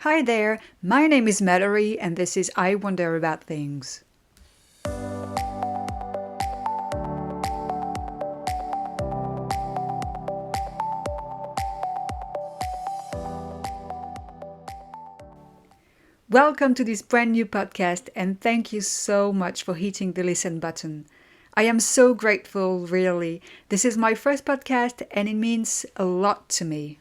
Hi there, my name is Mallory and this is I Wonder About Things. Welcome to this brand new podcast and thank you so much for hitting the listen button. I am so grateful, really. This is my first podcast and it means a lot to me.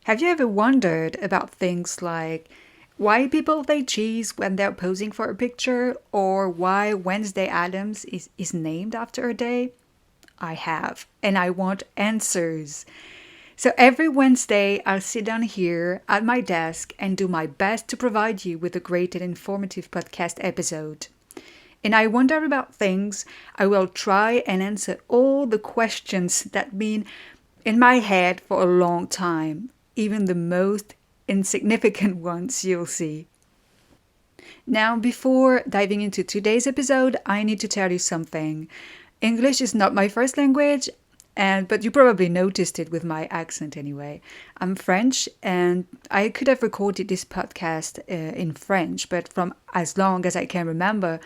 Have you ever wondered about things like why people say cheese when they're posing for a picture or why Wednesday Addams is named after a day? I have, and I want answers. So every Wednesday, I'll sit down here at my desk and do my best to provide you with a great and informative podcast episode. And I wonder about things. I will try and answer all the questions that been in my head for a long time, even the most insignificant ones you'll see. Now, before diving into today's episode, I need to tell you something. English is not my first language, but you probably noticed it with my accent anyway. I'm French, and I could have recorded this podcast in French, but from as long as I can remember,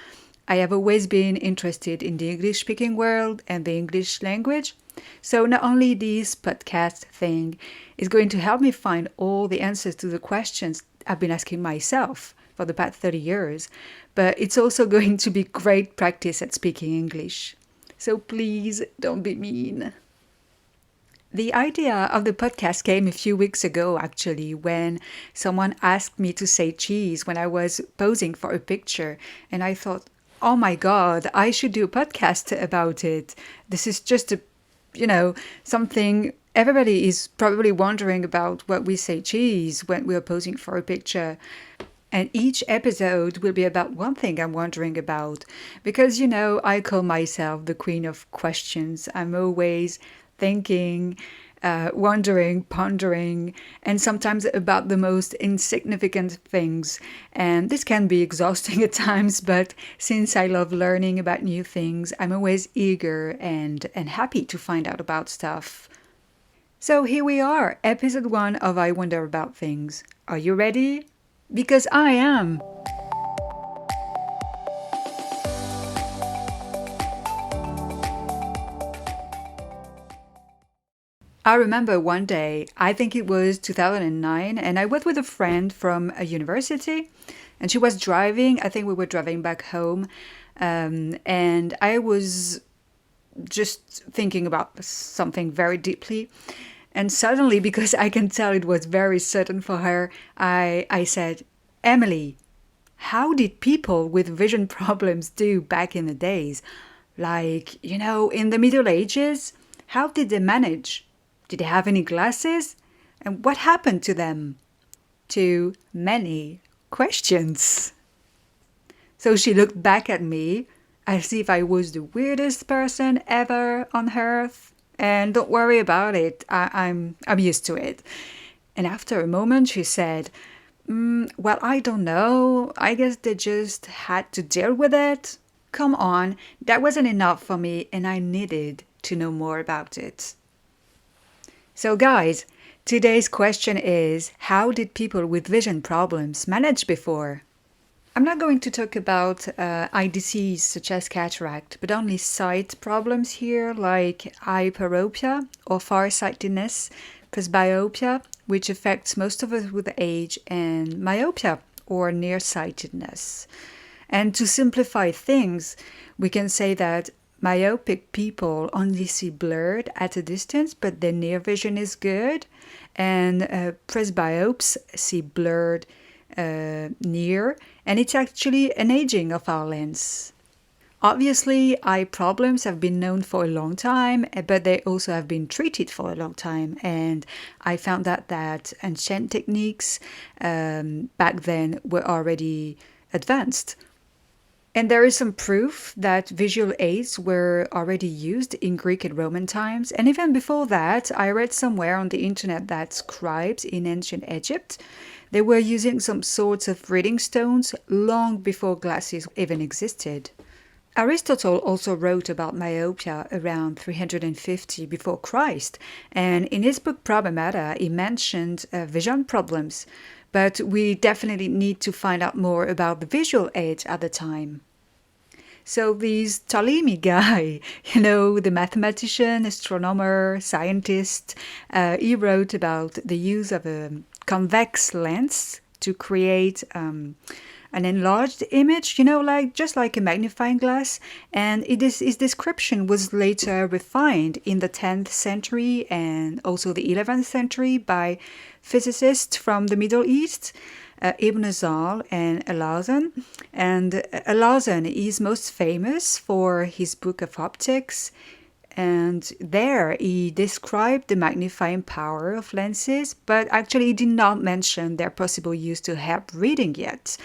I have always been interested in the English-speaking world and the English language. So not only this podcast thing is going to help me find all the answers to the questions I've been asking myself for the past 30 years, but it's also going to be great practice at speaking English. So please don't be mean. The idea of the podcast came a few weeks ago, actually, when someone asked me to say cheese when I was posing for a picture. And I thought, oh my God, I should do a podcast about it. This is just something everybody is probably wondering about what we say cheese when we're posing for a picture. And each episode will be about one thing I'm wondering about. Because, I call myself the queen of questions. I'm always thinking, wondering, pondering, and sometimes about the most insignificant things. And this can be exhausting at times, but since I love learning about new things, I'm always eager and happy to find out about stuff. So here we are, episode 1 of I Wonder About Things. Are you ready? Because I am. I remember one day, I think it was 2009, and I was with a friend from a university, and she was driving. I think we were driving back home, and I was just thinking about something very deeply. And suddenly, because I can tell it was very sudden for her, I said, Emily, how did people with vision problems do back in the days? Like, in the Middle Ages? How did they manage? Did they have any glasses? And what happened to them? Too many questions. So she looked back at me as if I was the weirdest person ever on earth. And don't worry about it, I'm used to it. And after a moment she said, well, I don't know. I guess they just had to deal with it. Come on, that wasn't enough for me and I needed to know more about it. So guys, today's question is, how did people with vision problems manage before? I'm not going to talk about eye disease such as cataract, but only sight problems here like hyperopia or farsightedness, presbyopia, which affects most of us with age, and myopia or nearsightedness. And to simplify things, we can say that myopic people only see blurred at a distance, but their near vision is good, and presbyopes see blurred near, and it's actually an aging of our lens. Obviously, eye problems have been known for a long time, but they also have been treated for a long time. And I found out that ancient techniques back then were already advanced. And there is some proof that visual aids were already used in Greek and Roman times. And even before that, I read somewhere on the internet that scribes in ancient Egypt, they were using some sorts of reading stones long before glasses even existed. Aristotle also wrote about myopia around 350 before Christ, and in his book Problemata, he mentioned vision problems, but we definitely need to find out more about the visual age at the time. So this Ptolemy guy, the mathematician, astronomer, scientist, he wrote about the use of a convex lens to create an enlarged image, just like a magnifying glass. And his description was later refined in the 10th century and also the 11th century by physicists from the Middle East. Ibn Zal and Alhazen. And Alhazen is most famous for his book of optics. And there he described the magnifying power of lenses, but actually he did not mention their possible use to help reading yet.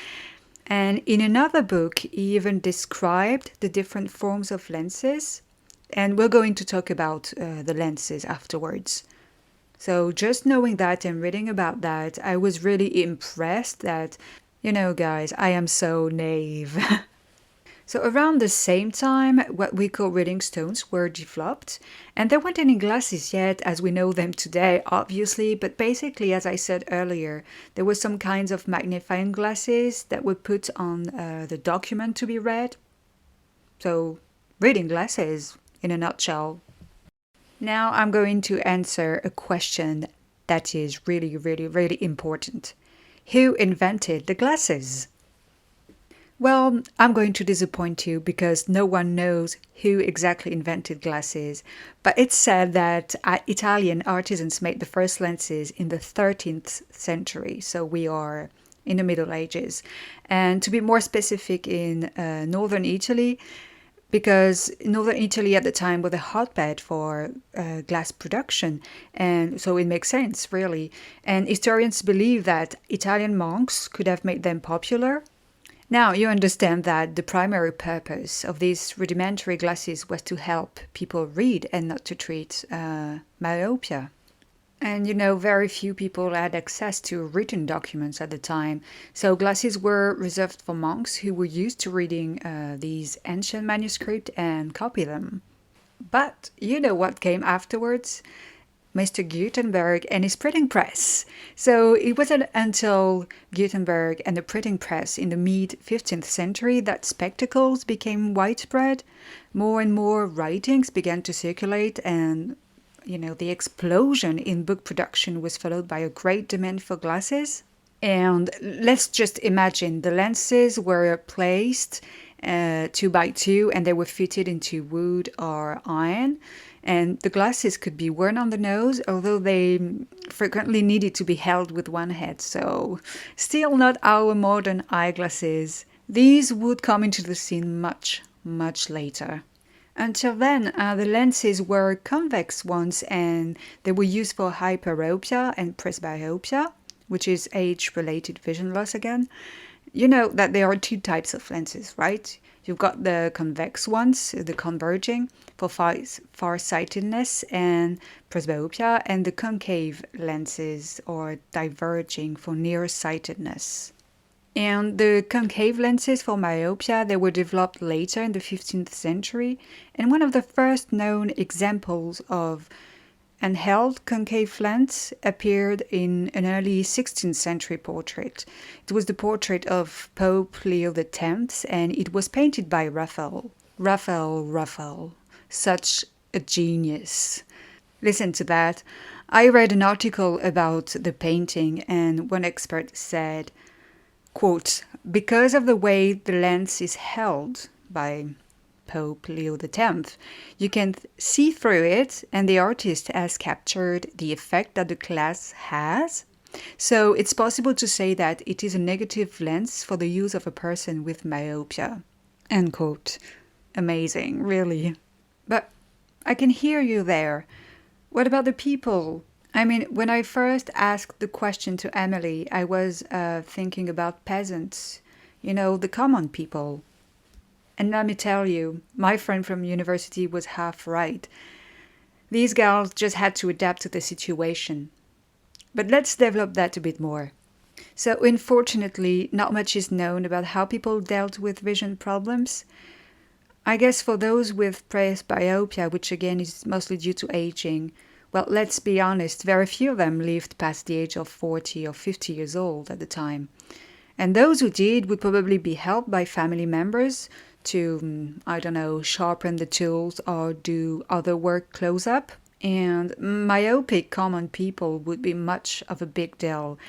And in another book, he even described the different forms of lenses. And we're going to talk about the lenses afterwards. So just knowing that and reading about that, I was really impressed that, guys, I am so naive. So around the same time, what we call reading stones were developed, and there weren't any glasses yet as we know them today, obviously, but basically, as I said earlier, there were some kinds of magnifying glasses that were put on the document to be read. So reading glasses, in a nutshell. Now I'm going to answer a question that is really, really, really important. Who invented the glasses? Well, I'm going to disappoint you because no one knows who exactly invented glasses, but it's said that Italian artisans made the first lenses in the 13th century, so we are in the Middle Ages. And to be more specific, in northern Italy, because northern Italy at the time was a hotbed for glass production, and so it makes sense, really. And historians believe that Italian monks could have made them popular. Now, you understand that the primary purpose of these rudimentary glasses was to help people read and not to treat myopia. And very few people had access to written documents at the time. So glasses were reserved for monks who were used to reading these ancient manuscripts and copy them. But you know what came afterwards? Mr. Gutenberg and his printing press. So it wasn't until Gutenberg and the printing press in the mid-15th century that spectacles became widespread. More and more writings began to circulate, and the explosion in book production was followed by a great demand for glasses. And let's just imagine the lenses were placed 2 by 2 and they were fitted into wood or iron. And the glasses could be worn on the nose, although they frequently needed to be held with one hand. So still not our modern eyeglasses. These would come into the scene much, much later. Until then, the lenses were convex ones and they were used for hyperopia and presbyopia, which is age-related vision loss again. You know that there are 2 types of lenses, right? You've got the convex ones, the converging for farsightedness and presbyopia, and the concave lenses or diverging for nearsightedness. And the concave lenses for myopia, they were developed later in the 15th century, and one of the first known examples of an held concave lens appeared in an early 16th century portrait. It was the portrait of Pope Leo X, and it was painted by Raphael. Raphael, such a genius. Listen to that. I read an article about the painting, and one expert said, quote, because of the way the lens is held by Pope Leo X, you can see through it, and the artist has captured the effect that the glass has. So it's possible to say that it is a negative lens for the use of a person with myopia. End quote. Amazing, really. But I can hear you there. What about the people? I mean, when I first asked the question to Emily, I was thinking about peasants, the common people. And let me tell you, my friend from university was half right. These girls just had to adapt to the situation. But let's develop that a bit more. So unfortunately, not much is known about how people dealt with vision problems. I guess for those with presbyopia, which again is mostly due to aging, well, let's be honest, very few of them lived past the age of 40 or 50 years old at the time. And those who did would probably be helped by family members to, I don't know, sharpen the tools or do other work close up. And myopic common people would be much of a big deal.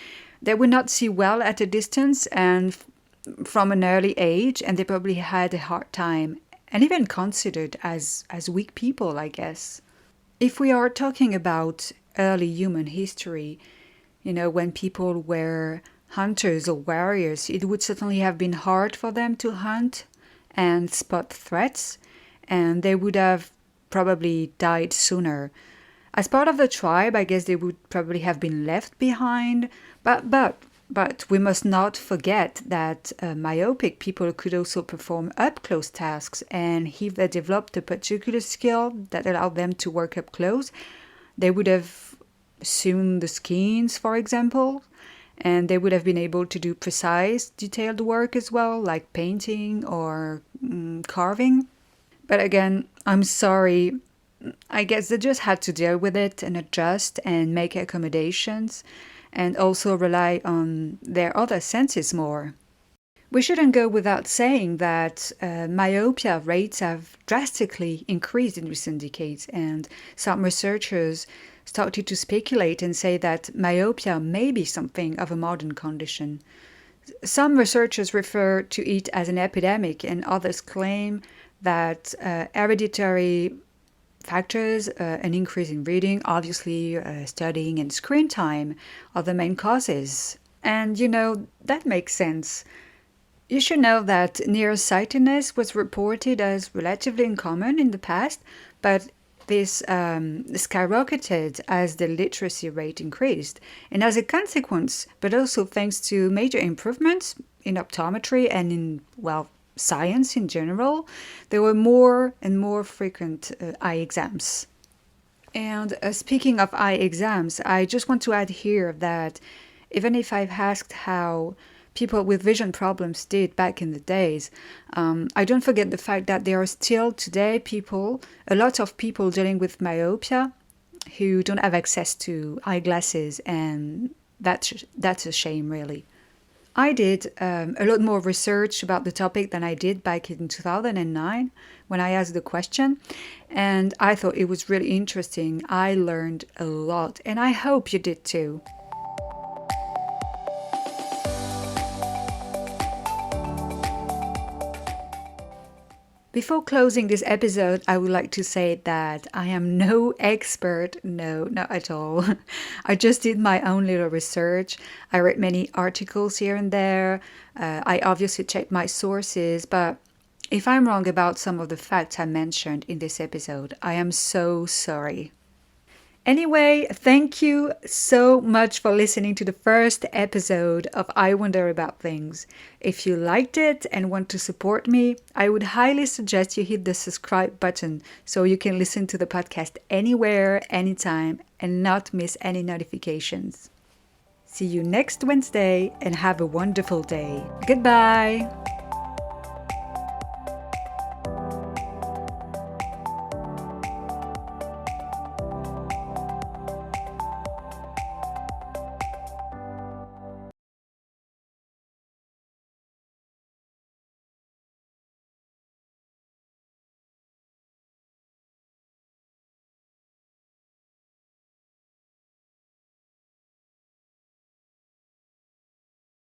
They would not see well at a distance and from an early age, and they probably had a hard time and even considered as weak people, I guess. If we are talking about early human history, when people were hunters or warriors, it would certainly have been hard for them to hunt and spot threats, and they would have probably died sooner. As part of the tribe, I guess they would probably have been left behind, but we must not forget that myopic people could also perform up-close tasks, and if they developed a particular skill that allowed them to work up close, they would have sewn the skins, for example, and they would have been able to do precise, detailed work as well, like painting or carving. But again, I'm sorry, I guess they just had to deal with it and adjust and make accommodations and also rely on their other senses more. We shouldn't go without saying that myopia rates have drastically increased in recent decades, and some researchers started to speculate and say that myopia may be something of a modern condition. Some researchers refer to it as an epidemic, and others claim that hereditary factors, an increase in reading, obviously studying and screen time are the main causes. And that makes sense. You should know that nearsightedness was reported as relatively uncommon in the past, but this skyrocketed as the literacy rate increased. And as a consequence, but also thanks to major improvements in optometry and in, well, science in general, there were more and more frequent eye exams. And speaking of eye exams, I just want to add here that even if I've asked how people with vision problems did back in the days, I don't forget the fact that there are still today a lot of people dealing with myopia who don't have access to eyeglasses, and that's a shame, really. I did a lot more research about the topic than I did back in 2009 when I asked the question, and I thought it was really interesting. I learned a lot, and I hope you did too. Before closing this episode, I would like to say that I am no expert, no, not at all. I just did my own little research. I read many articles here and there. I obviously checked my sources, but if I'm wrong about some of the facts I mentioned in this episode, I am so sorry. Anyway, thank you so much for listening to the first episode of I Wonder About Things. If you liked it and want to support me, I would highly suggest you hit the subscribe button so you can listen to the podcast anywhere, anytime, and not miss any notifications. See you next Wednesday and have a wonderful day. Goodbye.